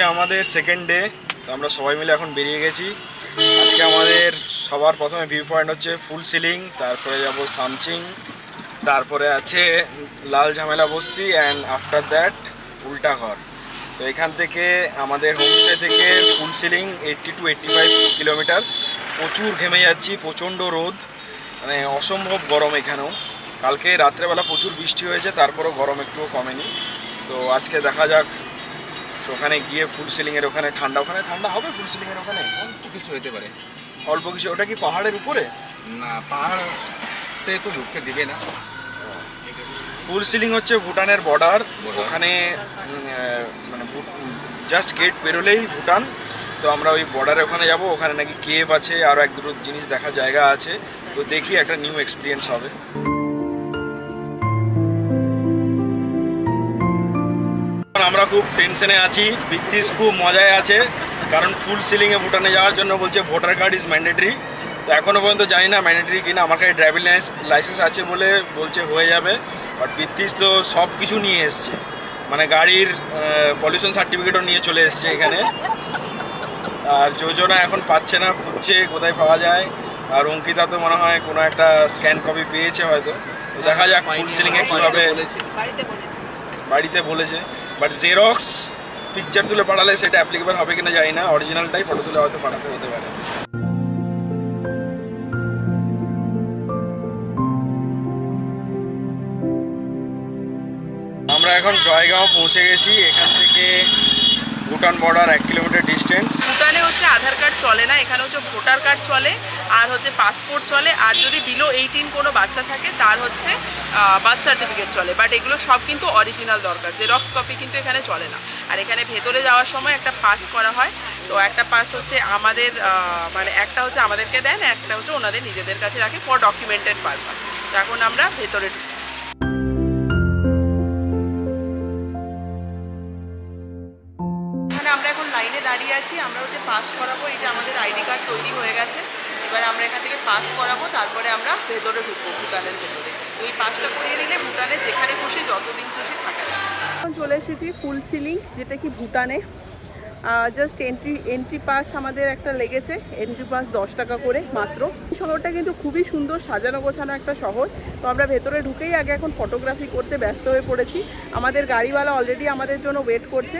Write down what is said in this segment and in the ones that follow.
আজকে আমাদের second day, তো আমরা সবাই মিলে এখন বেরিয়ে গেছি। আজকে আমাদের সবার প্রথমে ভিউ পয়েন্ট হচ্ছে ফুল সিলিং, তারপরে যাব সামচিং, তারপরে আছে লাল ঝামেলা বস্তি অ্যান্ড আফটার দ্যাট উল্টাঘর। তো এখান থেকে আমাদের হোমস্টে থেকে ফুল সিলিং 80 to 85 কিলোমিটার। প্রচুর ঘেমে যাচ্ছি, প্রচণ্ড রোদ, মানে অসম্ভব গরম এখানেও। কালকে রাত্রেবেলা প্রচুর বৃষ্টি হয়েছে, তারপরও গরম একটুও কমেনি। তো আজকে দেখা যাক ওখানে গিয়ে ফুল সিলিংয়ের ওখানে ঠান্ডা হবে। ফুল সিলিংয়ের ওখানে অল্প কিছু হতে পারে, অল্প কিছু। ওটা কি পাহাড়ের উপরে? না, পাহাড়তে তো ঢুকতে দিবে না। ফুল সিলিং হচ্ছে ভুটানের বর্ডার। ওখানে মানে জাস্ট গেট বেরোলেই ভুটান। তো আমরা ওই বর্ডারে ওখানে যাব। ওখানে নাকি কেভ আছে, আরও এক দুটো জিনিস দেখার জায়গা আছে। তো দেখি, একটা নিউ এক্সপিরিয়েন্স হবে। আমরা খুব টেনশনে আছি, পিকনিক খুব মজায় আছে, কারণ ফুল সিলিংয়ে ভুটানে যাওয়ার জন্য বলছে ভোটার কার্ড ইজ ম্যান্ডেটরি। তো এখনও পর্যন্ত জানি না ম্যান্ডেটরি কিনা। আমার কাছে ড্রাইভিং লাইসেন্স আছে বলে বলছে হয়ে যাবে, বাট পিকনিক তো সব কিছু নিয়ে এসছে, মানে গাড়ির পলিউশন সার্টিফিকেটও নিয়ে চলে এসছে এখানে। আর যোজনা এখন পাচ্ছে না, খুঁজছে কোথায় পাওয়া যায়। আর অঙ্কিতা তো মনে হয় কোনো একটা স্ক্যান কপি পেয়েছে হয়তো। তো দেখা যাক ফুল সিলিংয়ে কীভাবে। বাড়িতে বলেছে, বাট জেরক্স পিকচার তুলে পাঠালে সেটা অ্যাপ্লিকেবল হবে কিনা জানি না। অরিজিনালটাই ফটো তুলে হয়তো পাঠাতে হতে পারে। আমরা এখন জয়গাঁও পৌঁছে গেছি। এখান থেকে ভুটান বর্ডার 1 কিলোমিটার ডিস্টেন্স। ভুটানে হচ্ছে আধার কার্ড চলে না, এখানে হচ্ছে ভোটার কার্ড চলে, আর হচ্ছে পাসপোর্ট চলে, আর যদি বিলো 18 কোনো বাচ্চা থাকে তার হচ্ছে বার্থ সার্টিফিকেট চলে। বাট এগুলো সব কিন্তু অরিজিনাল দরকার, জেরক্স কপি কিন্তু এখানে চলে না। আর এখানে ভেতরে যাওয়ার সময় একটা পাস করা হয়। তো একটা পাস হচ্ছে আমাদের মানে একটা হচ্ছে আমাদেরকে দেন, একটা হচ্ছে ওনাদের নিজেদের কাছে রাখে ফর ডকুমেন্টেড পারপাস। তো এখন আমরা ভেতরে ঢুকছি। আমরা এখন লাইনে দাঁড়িয়ে আছি, আমরা হচ্ছে পাস করাবো। এই যে আমাদের আইডি কার্ড তৈরি হয়ে গেছে, এবার আমরা এখান থেকে পাস করাবো, তারপরে আমরা ভেতরে ঢুকবো ভুটানের ভেতরে। তো এই পাসটা করিয়ে নিলে ভুটানে যেখানে খুশি যতদিন খুশি থাকা যাবে। এখন চলে এসেছি ফুল সিলিং, যেটা কি ভুটানে। জাস্ট এন্ট্রি পাস আমাদের একটা লেগেছে, এন্ট্রি পাস 10 টাকা করে মাত্র। শহরটা কিন্তু খুবই সুন্দর, সাজানো গোছানো একটা শহর। তো আমরা ভেতরে ঢুকেই আগে এখন ফটোগ্রাফি করতে ব্যস্ত হয়ে পড়েছি। আমাদের গাড়িওয়ালা অলরেডি আমাদের জন্য ওয়েট করছে।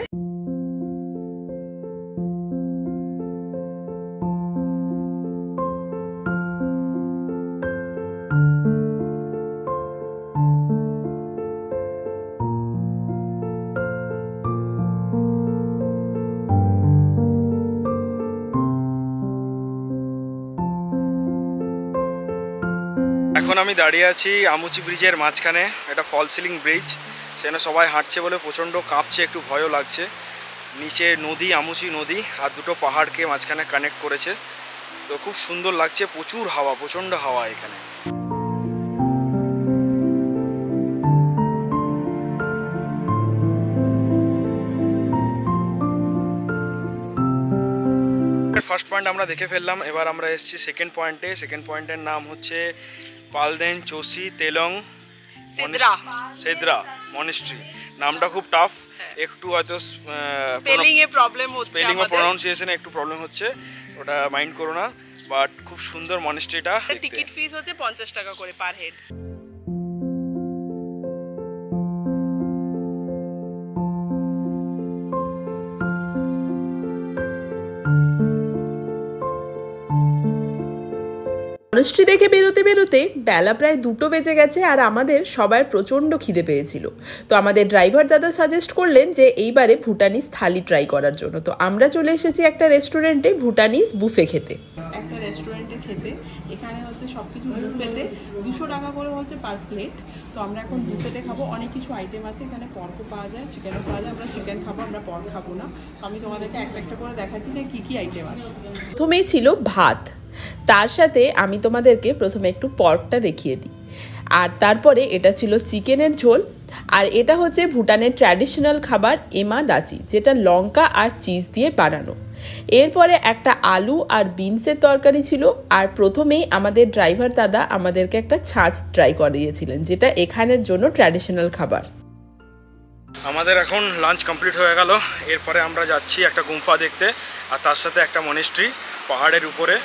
এখন আমি দাঁড়িয়ে আছি আমুচি ব্রিজের মাঝখানে। এটা ফল সিলিং ব্রিজ, সেখানে সবাই হাঁটছে বলে প্রচণ্ড কাঁপছে, একটু ভয়ও লাগছে। নিচে নদী, আমুচি নদী, আর দুটো পাহাড়কে মাঝখানে কানেক্ট করেছে। তো খুব সুন্দর লাগছে, প্রচুর হাওয়া, প্রচণ্ড হাওয়া এখানে। ফার্স্ট পয়েন্ট আমরা দেখে ফেললাম। এবার আমরা এসেছি সেকেন্ড পয়েন্টে। সেকেন্ড পয়েন্টের নাম হচ্ছে পালদেন চোসি তেলং সেদ্রা মনিস্ট্রি। নামটা খুব টাফ, একটু হয়তো স্পেলিং এ প্রবলেম হচ্ছে, স্পেলিং ও প্রনাউন্সিয়েশনে একটু প্রবলেম হচ্ছে, ওটা মাইন্ড করো না। বাট খুব সুন্দর মনিস্ট্রিটা। টিকিট ফিস হচ্ছে 50 টাকা করে পার হেড। মনস্ট্রি দেখে বেরোতে বেরোতে বেলা প্রায় 2টো বেজে গেছে, আর আমাদের সবার প্রচণ্ড খিদে পেয়েছিল। তো আমাদের ড্রাইভার দাদা সাজেস্ট করলেন যে এইবারে ভুটানিজ থালি ট্রাই করার জন্য। তো আমরা চলে এসেছি একটা রেস্টুরেন্টে ভুটানিজ বুফে খেতে। একটা রেস্টুরেন্টে খেতে, এখানে হচ্ছে সব কিছু বুফেতে 200 টাকা করে হচ্ছে পার প্লেট। তো আমরা এখন বুফেতে খাবো। অনেক কিছু আইটেম আছে এখানে, পর্কও পাওয়া যায়, চিকেনও পাওয়া যায়। আমরা চিকেন খাবো, আমরা পর্ক খাবো না। তো আমি তোমাদেরকে একটা একটা করে দেখাচ্ছি যে কী কী আইটেম আছে। প্রথমেই ছিল ভাত, তার সাথে আমি তোমাদেরকে প্রথমে একটু পর্কটা দেখিয়ে দিই। আর তারপরে এটা ছিল চিকেনের ঝোল, আর এটা হচ্ছে ভুটানের ট্র্যাডিশনাল খাবার এমা দাচি, যেটা লঙ্কা আর চিজ দিয়ে বানানো। এরপরে একটা আলু আর বিনসের তরকারি ছিল। আর প্রথমেই আমাদের ড্রাইভার দাদা আমাদেরকে একটা ছাঁচ ট্রাই করিয়েছিলেন, যেটা এখানের জন্য ট্র্যাডিশনাল খাবার। আমাদের এখন লাঞ্চ কমপ্লিট হয়ে গেল। এরপরে আমরা যাচ্ছি একটা গুম্ফা দেখতে, আর তার সাথে একটা মনেস্ট্রি পাহাড়ের উপরে।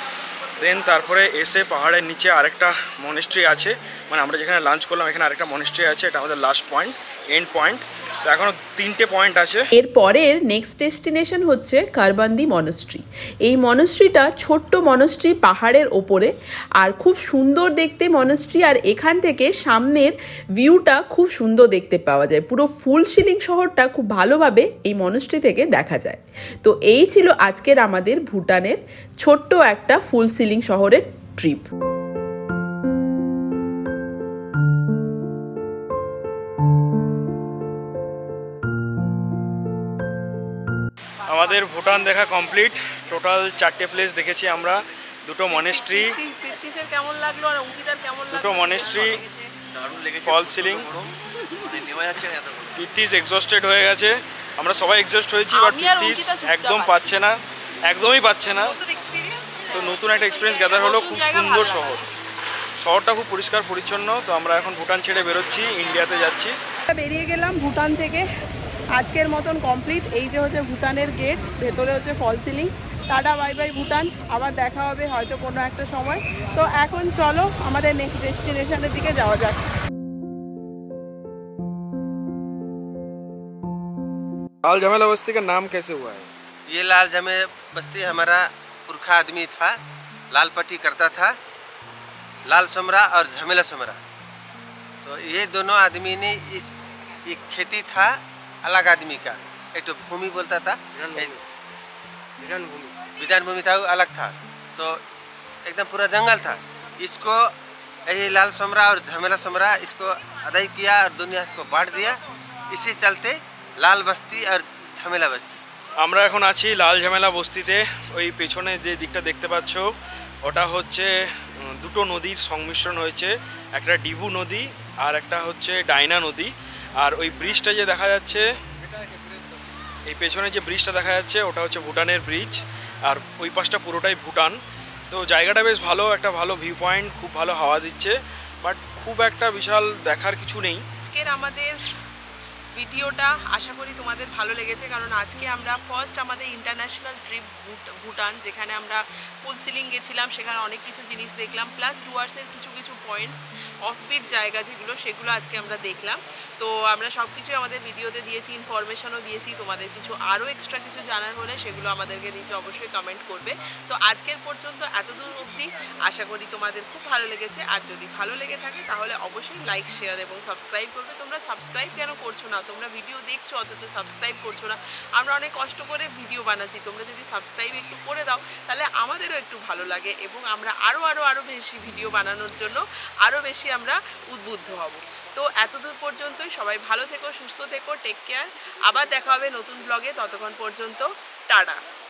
দেন তারপরে এসে পাহাড়ের নিচে আরেকটা মনেস্ট্রি আছে, মানে আমরা যেখানে লাঞ্চ করলাম এখানে আরেকটা মনেস্ট্রি আছে। এটা আমাদের লাস্ট পয়েন্ট, এন্ড পয়েন্ট। তো এখনও 3টে পয়েন্ট আছে। এর পরের নেক্সট ডেস্টিনেশন হচ্ছে কারবান্দি মনস্ট্রি। এই মনস্ট্রিটা ছোট্ট মনস্ট্রি পাহাড়ের ওপরে, আর খুব সুন্দর দেখতে মনস্ট্রি। আর এখান থেকে সামনের ভিউটা খুব সুন্দর দেখতে পাওয়া যায়, পুরো ফুল সিলিং শহরটা খুব ভালোভাবে এই মনস্ট্রি থেকে দেখা যায়। তো এই ছিল আজকের আমাদের ভুটানের ছোট্ট একটা ফুল সিলিং শহরের ট্রিপ। আমাদের ভুটান দেখা কমপ্লিট। টোটাল 4টে প্লেস দেখেছি আমরা, 2টো মনেস্ট্রি, পিকনিকের কেমন লাগলো আর অঙ্কিতার কেমন লাগলো? 2টো মনেস্ট্রি, দারুণ লেগেছে। ফল সিলিং। মানে নেওয়া যাচ্ছে না এত বড়। পিতিস এক্সস্টেড হয়ে গেছে, আমরা সবাই এক্সস্ট হয়েছি, বাট আমি আর পিতিস অঙ্কিতা চুপচাপ একদম আছি। পাচ্ছে না, একদমই পাচ্ছে না। নতুন experience? তো নতুন একটা এক্সপিরিয়েন্স গ্যাদার হলো। নতুন খুব জায়গা সুন্দর ভালো শহর, শহরটা খুব পরিষ্কার পরিচ্ছন্ন। তো আমরা এখন ভুটান ছেড়ে বেরোচ্ছি, ইন্ডিয়াতে যাচ্ছি। বেরিয়ে গেলাম ভুটান থেকে, আজকের মতন কমপ্লিট। এই যে হচ্ছে ভুটানের গেট, ভেতরে হচ্ছে false ceiling. Tata bye bye Bhutan, আবার দেখা হবে হয়তো কোনো একটা সময়। তো এখন চলো আমাদের নেক্সট ডেস্টিনেশনের দিকে যাওয়া যাক। लाल झमेला बस्ती का नाम कैसे हुआ है? ये लाल जमे बस्ती हमारा पुरखा आदमी था, लाल पट्टी करता था, लाल समरा और झमेला समरा। तो ये दोनों आदमी ने ये खेती था अलग आदमी का, एक तो भूमि बोलता था, विधान भूमि था, वो अलग था। तो एकदम पूरा जंगल था। इसको यही लाल समरा और झमेला समरा इसको अदाई किया और दुनिया को बांट दिया। इसी चलते লাল বস্তি আর ঝামেলা বস্তি। আমরা এখন আছি লাল ঝামেলা বস্তিতে। ওই পেছনে যে দিকটা দেখতে পাচ্ছ ওটা হচ্ছে 2টো নদীর সংমিশ্রণ হয়েছে, একটা ডিবু নদী আর একটা হচ্ছে ডাইনা নদী। আর ওই ব্রিজটা যে দেখা যাচ্ছে, এই পেছনে যে ব্রিজটা দেখা যাচ্ছে ওটা হচ্ছে ভুটানের ব্রিজ, আর ওই পাশটা পুরোটাই ভুটান। তো জায়গাটা বেশ ভালো, একটা ভালো ভিউ পয়েন্ট, খুব ভালো হাওয়া দিচ্ছে, বাট খুব একটা বিশাল দেখার কিছু নেই। আজকের আমাদের ভিডিওটা আশা করি তোমাদের ভালো লেগেছে, কারণ আজকে আমরা ফার্স্ট আমাদের ইন্টারন্যাশনাল ট্রিপ ভুটান, যেখানে আমরা ফুল সিলিং গেছিলাম, সেখানে অনেক কিছু জিনিস দেখলাম, প্লাস ডুয়ার্সের কিছু কিছু পয়েন্টস, অফবিট জায়গা যেগুলো, সেগুলো আজকে আমরা দেখলাম। তো আমরা সব কিছুই আমাদের ভিডিওতে দিয়েছি, ইনফরমেশনও দিয়েছি। তোমাদের কিছু আরও এক্সট্রা কিছু জানার হলে সেগুলো আমাদেরকে নিচে অবশ্যই কমেন্ট করবে। তো আজকের পর্যন্ত এতদূর অবধি আশা করি তোমাদের খুব ভালো লেগেছে। আর যদি ভালো লেগে থাকে তাহলে অবশ্যই লাইক, শেয়ার এবং সাবস্ক্রাইব করবে। তোমরা সাবস্ক্রাইব কেন করছো না? তোমরা ভিডিও দেখছো অথচ সাবস্ক্রাইব করছো না। আমরা অনেক কষ্ট করে ভিডিও বানাচ্ছি, তোমরা যদি সাবস্ক্রাইব একটু করে দাও তাহলে আমাদেরও একটু ভালো লাগে, এবং আমরা আরও বেশি ভিডিও বানানোর জন্য আরও বেশি আমরা উদ্বুদ্ধ হব। তো এতদূর পর্যন্তই, সবাই ভালো থেকো, সুস্থ থেকো, টেক কেয়ার। আবার দেখা হবে নতুন ব্লগে, ততক্ষণ পর্যন্ত টাটা।